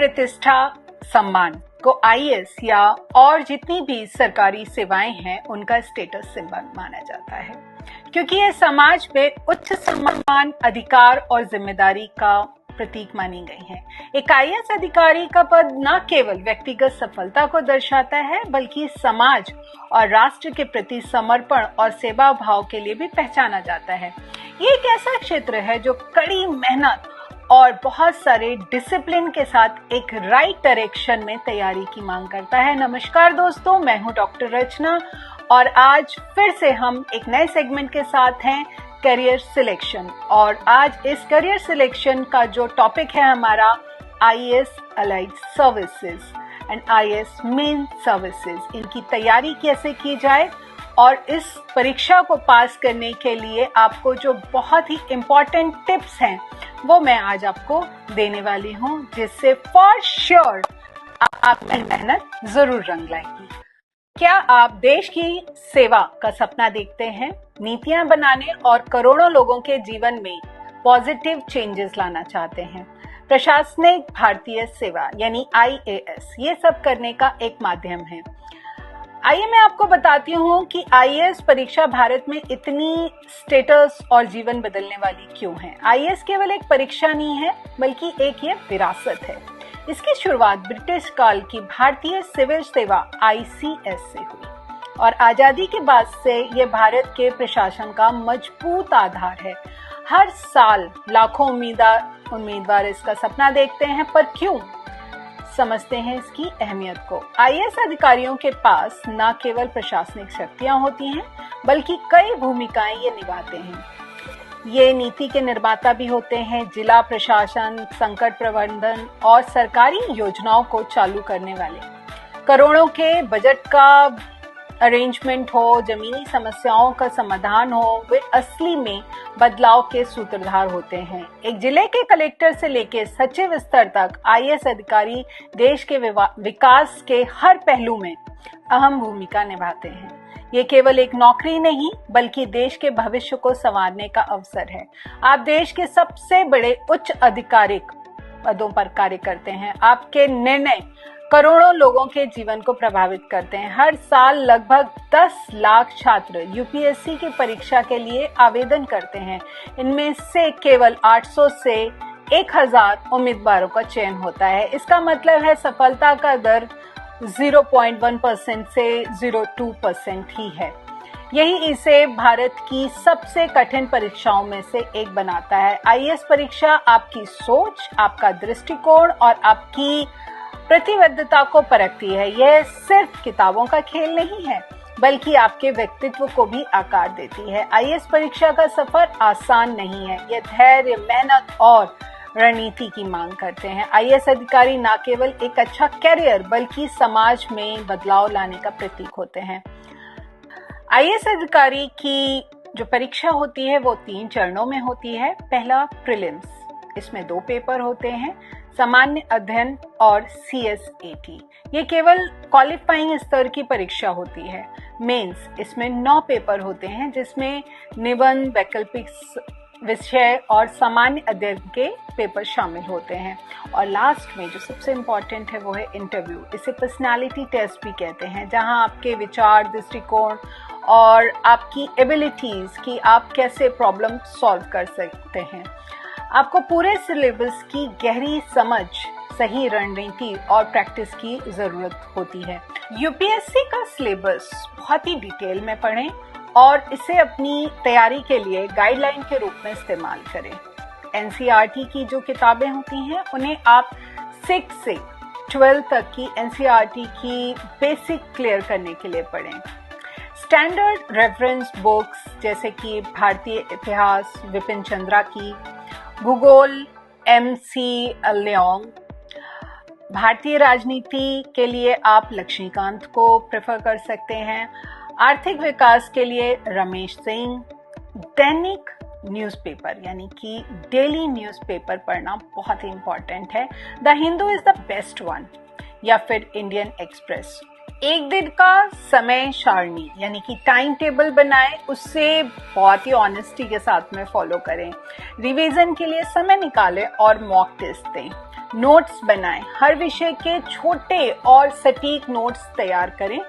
प्रतिष्ठा सम्मान को आईएएस या और जितनी भी सरकारी सेवाएं हैं उनका स्टेटस सिंबल माना जाता है, क्योंकि ये समाज में उच्च सम्मान, अधिकार और जिम्मेदारी का प्रतीक मानी गई है। एक आईएएस अधिकारी का पद न केवल व्यक्तिगत सफलता को दर्शाता है बल्कि समाज और राष्ट्र के प्रति समर्पण और सेवा भाव के लिए भी पहचाना जाता है। ये एक ऐसा क्षेत्र है जो कड़ी मेहनत और बहुत सारे डिसिप्लिन के साथ एक राइट डायरेक्शन में तैयारी की मांग करता है। नमस्कार दोस्तों, मैं हूं डॉक्टर रचना और आज फिर से हम एक नए सेगमेंट के साथ हैं, करियर सिलेक्शन। और आज इस करियर सिलेक्शन का जो टॉपिक है हमारा IAS allied services and IAS main services, इनकी तैयारी कैसे की जाए और इस परीक्षा को पास करने के लिए आपको जो बहुत ही इम्पोर्टेंट टिप्स हैं वो मैं आज आपको देने वाली हूँ, जिससे फॉर श्योर आप मेहनत जरूर रंग लाएगी। क्या आप देश की सेवा का सपना देखते हैं, नीतियां बनाने और करोड़ों लोगों के जीवन में पॉजिटिव चेंजेस लाना चाहते हैं? प्रशासनिक भारतीय सेवा यानी आईएएस ये सब करने का एक माध्यम है। आइए मैं आपको बताती हूँ कि आईएएस परीक्षा भारत में इतनी स्टेटस और जीवन बदलने वाली क्यों है। आईएएस केवल एक परीक्षा नहीं है बल्कि एक ये विरासत है। इसकी शुरुआत ब्रिटिश काल की भारतीय सिविल सेवा आईसीएस से हुई और आजादी के बाद से ये भारत के प्रशासन का मजबूत आधार है। हर साल लाखों उम्मीदवार इसका सपना देखते हैं, पर क्यों? समझते हैं इसकी अहमियत को। आईएएस अधिकारियों के पास न केवल प्रशासनिक शक्तियां होती हैं बल्कि कई भूमिकाएं ये निभाते हैं। ये नीति के निर्माता भी होते हैं, जिला प्रशासन, संकट प्रबंधन और सरकारी योजनाओं को चालू करने वाले। करोड़ों के बजट का अरेंजमेंट हो, जमीनी समस्याओं का समाधान हो, वे असली में बदलाव के सूत्रधार होते हैं। एक जिले के कलेक्टर से लेकर सचिव स्तर तक आईएएस अधिकारी देश के विकास के हर पहलू में अहम भूमिका निभाते हैं। ये केवल एक नौकरी नहीं बल्कि देश के भविष्य को संवारने का अवसर है। आप देश के सबसे बड़े उच्च आधिकारिक पदों पर कार्य करते हैं। आपके निर्णय करोड़ों लोगों के जीवन को प्रभावित करते हैं। हर साल लगभग 10 लाख छात्र यूपीएससी की परीक्षा के लिए आवेदन करते हैं। इनमें से केवल 800 से 1000 उम्मीदवारों का चयन होता है। इसका मतलब है सफलता का दर 0.1% से 0.2% ही है। यही इसे भारत की सबसे कठिन परीक्षाओं में से एक बनाता है। आईएएस परीक्षा आपकी सोच, आपका दृष्टिकोण और आपकी प्रतिबद्धता को परखती है। यह सिर्फ किताबों का खेल नहीं है बल्कि आपके व्यक्तित्व को भी आकार देती है। आईएएस परीक्षा का सफर आसान नहीं है। यह धैर्य, मेहनत और रणनीति की मांग करते हैं। आईएएस अधिकारी न केवल एक अच्छा कैरियर बल्कि समाज में बदलाव लाने का प्रतीक होते हैं। आईएएस अधिकारी की जो परीक्षा होती है वो 3 चरणों में होती है। पहला प्रीलिम्स, इसमें 2 पेपर होते हैं, सामान्य अध्ययन और सीएसएटी। ये केवल क्वालिफाइंग स्तर की परीक्षा होती है। मेंस, इसमें 9 पेपर होते हैं जिसमें निबंध, वैकल्पिक विषय और सामान्य अध्ययन के पेपर शामिल होते हैं। और लास्ट में जो सबसे इम्पोर्टेंट है वो है इंटरव्यू। इसे पर्सनालिटी टेस्ट भी कहते हैं, जहां आपके विचार, दृष्टिकोण और आपकी एबिलिटीज की आप कैसे प्रॉब्लम सॉल्व कर सकते हैं। आपको पूरे सिलेबस की गहरी समझ, सही रणनीति और प्रैक्टिस की जरूरत होती है। यूपीएससी का सिलेबस बहुत ही डिटेल में पढ़ें और इसे अपनी तैयारी के लिए गाइडलाइन के रूप में इस्तेमाल करें। एनसीईआरटी की जो किताबें होती हैं उन्हें आप 6 से 12 तक की एनसीईआरटी की बेसिक क्लियर करने के लिए पढ़ें। स्टैंडर्ड रेफरेंस बुक्स जैसे कि भारतीय इतिहास विपिन चंद्रा की, भूगोल एमसी लियोंग, भारतीय राजनीति के लिए आप लक्ष्मीकांत को प्रेफर कर सकते हैं, आर्थिक विकास के लिए रमेश सिंह, दैनिक न्यूज़पेपर यानी कि डेली न्यूज़पेपर पढ़ना बहुत ही इंपॉर्टेंट है। The Hindu is the best one, या फिर इंडियन एक्सप्रेस। एक दिन का समय सारणी यानी कि टाइम टेबल बनाएं, उससे बहुत ही ऑनेस्टी के साथ में फॉलो करें। रिवीजन के लिए समय निकालें और मॉक टेस्ट दें। नोट्स बनाएं, हर विषय के छोटे और सटीक नोट्स तैयार करें।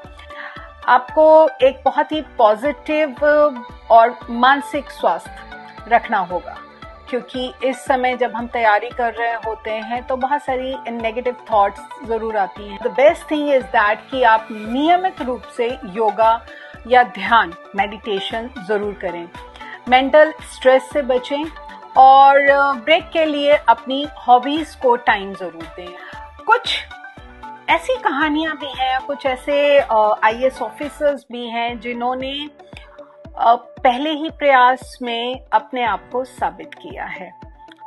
आपको एक बहुत ही पॉजिटिव और मानसिक स्वास्थ्य रखना होगा, क्योंकि इस समय जब हम तैयारी कर रहे होते हैं तो बहुत सारी नेगेटिव थॉट्स जरूर आती हैं। The best thing is that कि आप नियमित रूप से योगा या ध्यान, मेडिटेशन जरूर करें। मेंटल स्ट्रेस से बचें और ब्रेक के लिए अपनी हॉबीज को टाइम जरूर दें। कुछ ऐसी कहानियां भी हैं, कुछ ऐसे आईएएस ऑफिसर्स भी हैं जिन्होंने पहले ही प्रयास में अपने आप को साबित किया है,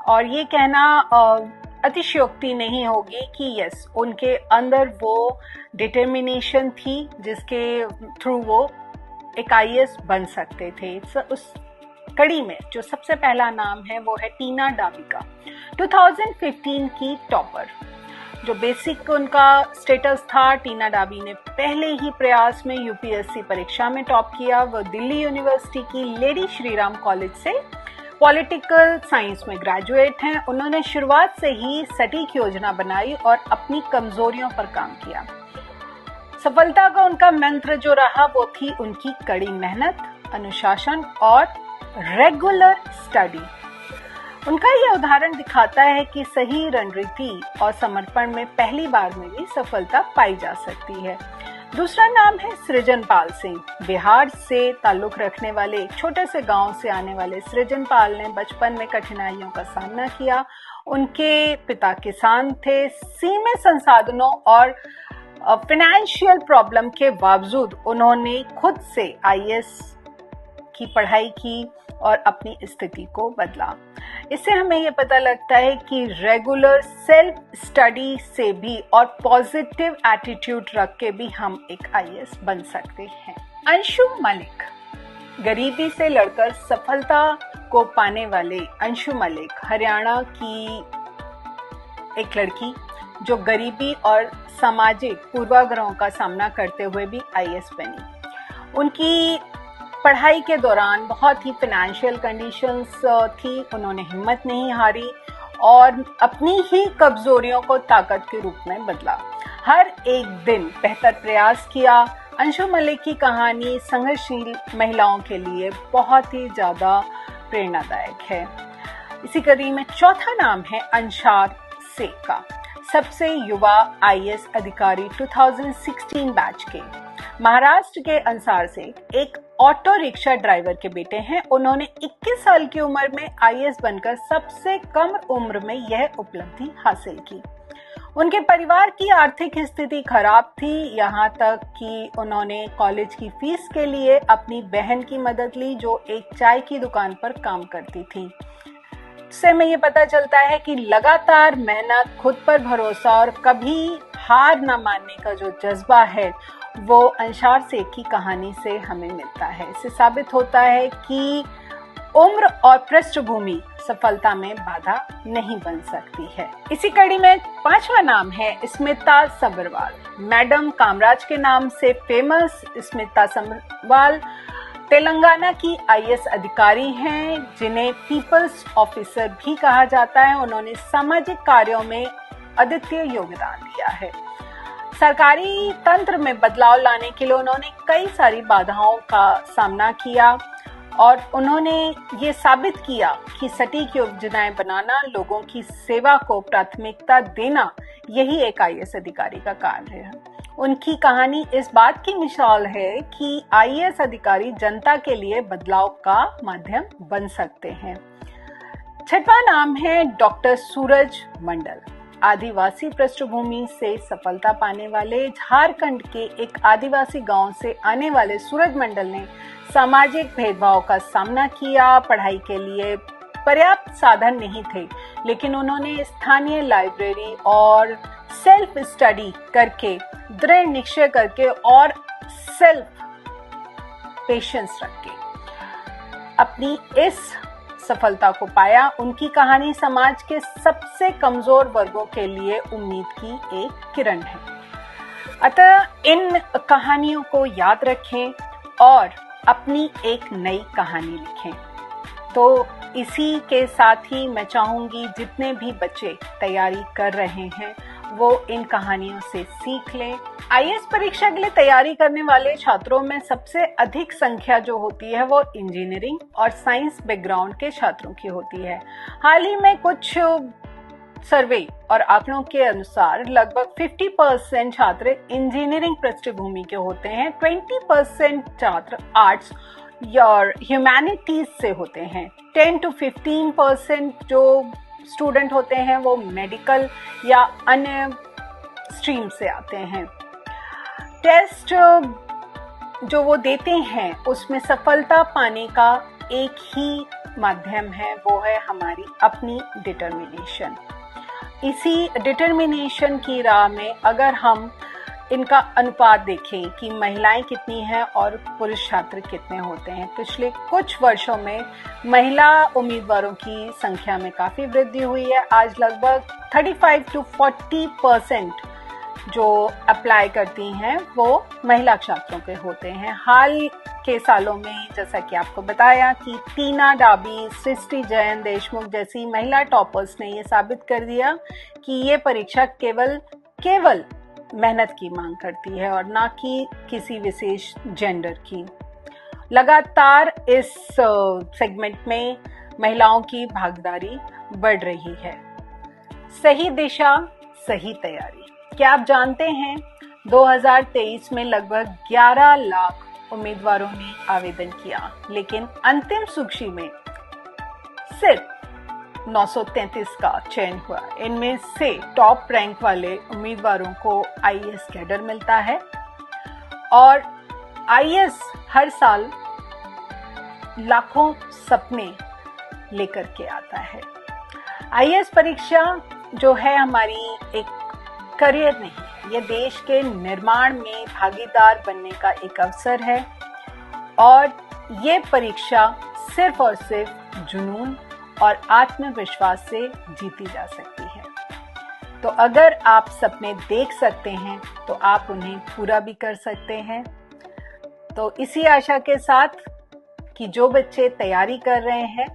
और ये कहना अतिशयोक्ति नहीं होगी कि यस, उनके अंदर वो डिटर्मिनेशन थी जिसके थ्रू वो एक आईएएस बन सकते थे। उस कड़ी में जो सबसे पहला नाम है वो है टीना डाबी का, 2015 की टॉपर। जो बेसिक उनका स्टेटस था, टीना डाबी ने पहले ही प्रयास में यूपीएससी परीक्षा में टॉप किया। वो दिल्ली यूनिवर्सिटी की लेडी श्रीराम कॉलेज से पॉलिटिकल साइंस में ग्रेजुएट हैं। उन्होंने शुरुआत से ही सटीक योजना बनाई और अपनी कमजोरियों पर काम किया। सफलता का उनका मंत्र जो रहा वो थी उनकी कड़ी मेहनत, अनुशासन और रेगुलर स्टडी। उनका यह उदाहरण दिखाता है कि सही रणनीति और समर्पण में पहली बार में भी सफलता पाई जा सकती है। दूसरा नाम है सृजनपाल सिंह। बिहार से ताल्लुक रखने वाले एक छोटे से गांव से आने वाले सृजनपाल ने बचपन में कठिनाइयों का सामना किया। उनके पिता किसान थे। सीमित संसाधनों और फाइनेंशियल प्रॉब्लम के बावजूद उन्होंने खुद से आईएएस की पढ़ाई की और अपनी स्थिति को बदला। इससे हमें ये पता लगता है कि रेगुलर सेल्फ स्टडी से भी और पॉजिटिव एटीट्यूड रख के भी हम एक आईएएस बन सकते हैं। अंशु मलिक, गरीबी से लड़कर सफलता को पाने वाले अंशु मलिक हरियाणा की एक लड़की जो गरीबी और सामाजिक पूर्वाग्रहों का सामना करते हुए भी आईएएस बनी। उनकी पढ़ाई के दौरान बहुत ही फाइनेंशियल कंडीशंस थी। उन्होंने हिम्मत नहीं हारी और अपनी ही कमजोरियों को ताकत के रूप में बदला। हर एक दिन बेहतर प्रयास किया। अंशु मलिक की कहानी संघर्षशील महिलाओं के लिए बहुत ही ज्यादा प्रेरणादायक है। इसी कड़ी में चौथा नाम है अंशार शेख का, सबसे युवा आईएएस अधिकारी 2016 बैच के। महाराष्ट्र के अंसार शेख एक ऑटो रिक्शा ड्राइवर के बेटे हैं। उन्होंने 21 साल की उम्र में आईएएस बनकर सबसे कम उम्र में यह उपलब्धि हासिल की। उनके परिवार की आर्थिक स्थिति खराब थी, यहाँ तक कि उन्होंने कॉलेज की फीस के लिए अपनी बहन की मदद ली जो एक चाय की दुकान पर काम करती थी। इससे हमें ये पता चलता है कि लगातार मेहनत, खुद पर भरोसा और कभी हार न मानने का जो जज्बा है वो अंशार शेख की कहानी से हमें मिलता है। इससे साबित होता है कि उम्र और पृष्ठभूमि सफलता में बाधा नहीं बन सकती है। इसी कड़ी में पांचवा नाम है स्मिता सब्रवाल। मैडम कामराज के नाम से फेमस स्मिता सब्रवाल तेलंगाना की आईएएस अधिकारी हैं, जिन्हें पीपल्स ऑफिसर भी कहा जाता है। उन्होंने सामाजिक कार्यों में अद्वितीय योगदान दिया है। सरकारी तंत्र में बदलाव लाने के लिए उन्होंने कई सारी बाधाओं का सामना किया और उन्होंने ये साबित किया कि सटीक योजनाएं बनाना, लोगों की सेवा को प्राथमिकता देना, यही एक आईएएस अधिकारी का कार्य है। उनकी कहानी इस बात की मिसाल है कि आईएएस अधिकारी जनता के लिए बदलाव का माध्यम बन सकते हैं। छठवां नाम है डॉक्टर सूरज मंडल। आदिवासी पृष्ठभूमि से सफलता पाने वाले झारखंड के एक आदिवासी गांव से आने वाले सूरज मंडल ने सामाजिक भेदभाव का सामना किया। पढ़ाई के लिए पर्याप्त साधन नहीं थे, लेकिन उन्होंने स्थानीय लाइब्रेरी और सेल्फ स्टडी करके, दृढ़ निश्चय करके और सेल्फ पेशेंस रख के अपनी इस सफलता को पाया। उनकी कहानी समाज के सबसे कमजोर वर्गों के लिए उम्मीद की एक किरण है। अतः इन कहानियों को याद रखें और अपनी एक नई कहानी लिखें। तो इसी के साथ ही मैं चाहूंगी जितने भी बच्चे तैयारी कर रहे हैं वो इन कहानियों से सीख लें। आईएएस परीक्षा के लिए तैयारी करने वाले छात्रों में सबसे अधिक संख्या जो होती है वो इंजीनियरिंग और साइंस बैकग्राउंड के छात्रों की होती है। हाल ही में कुछ सर्वे और आंकड़ों के अनुसार लगभग 50% छात्र इंजीनियरिंग पृष्ठभूमि के होते हैं, 20% छात्र आर्ट्स और ह्यूमैनिटीज से होते हैं, 10 to 15% जो स्टूडेंट होते हैं वो मेडिकल या अन्य स्ट्रीम से आते हैं। टेस्ट जो वो देते हैं उसमें सफलता पाने का एक ही माध्यम है, वो है हमारी अपनी डिटर्मिनेशन। इसी डिटर्मिनेशन की राह में अगर हम इनका अनुपात देखें कि महिलाएं कितनी हैं और पुरुष छात्र कितने होते हैं, पिछले कुछ वर्षों में महिला उम्मीदवारों की संख्या में काफ़ी वृद्धि हुई है। आज लगभग 35 to 40% जो अप्लाई करती हैं वो महिला छात्रों के होते हैं। हाल के सालों में जैसा कि आपको बताया कि टीना डाबी, सृष्टि जैन देशमुख जैसी महिला टॉपर्स ने ये साबित कर दिया कि ये परीक्षा केवल मेहनत की मांग करती है और ना कि किसी विशेष जेंडर की। लगातार इस सेगमेंट में महिलाओं की भागीदारी बढ़ रही है। सही दिशा, सही तैयारी। क्या आप जानते हैं 2023 में लगभग 11 लाख उम्मीदवारों ने आवेदन किया, लेकिन अंतिम सूची में सिर्फ 933 का चयन हुआ। इनमें से टॉप रैंक वाले उम्मीदवारों को आईएएस कैडर मिलता है और आईएएस हर साल लाखों सपने लेकर के आता है। आईएएस परीक्षा जो है हमारी एक करियर नहीं है, यह देश के निर्माण में भागीदार बनने का एक अवसर है और ये परीक्षा सिर्फ और सिर्फ जुनून और आत्मविश्वास से जीती जा सकती है। तो अगर आप सपने देख सकते हैं तो आप उन्हें पूरा भी कर सकते हैं। तो इसी आशा के साथ कि जो बच्चे तैयारी कर रहे हैं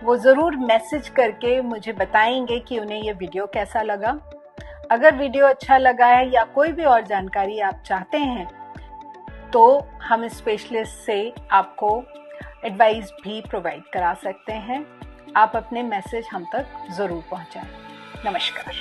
वो ज़रूर मैसेज करके मुझे बताएंगे कि उन्हें ये वीडियो कैसा लगा। अगर वीडियो अच्छा लगा है या कोई भी और जानकारी आप चाहते हैं तो हम स्पेशलिस्ट से आपको एडवाइस भी प्रोवाइड करा सकते हैं। आप अपने मैसेज हम तक ज़रूर पहुंचाएं। नमस्कार।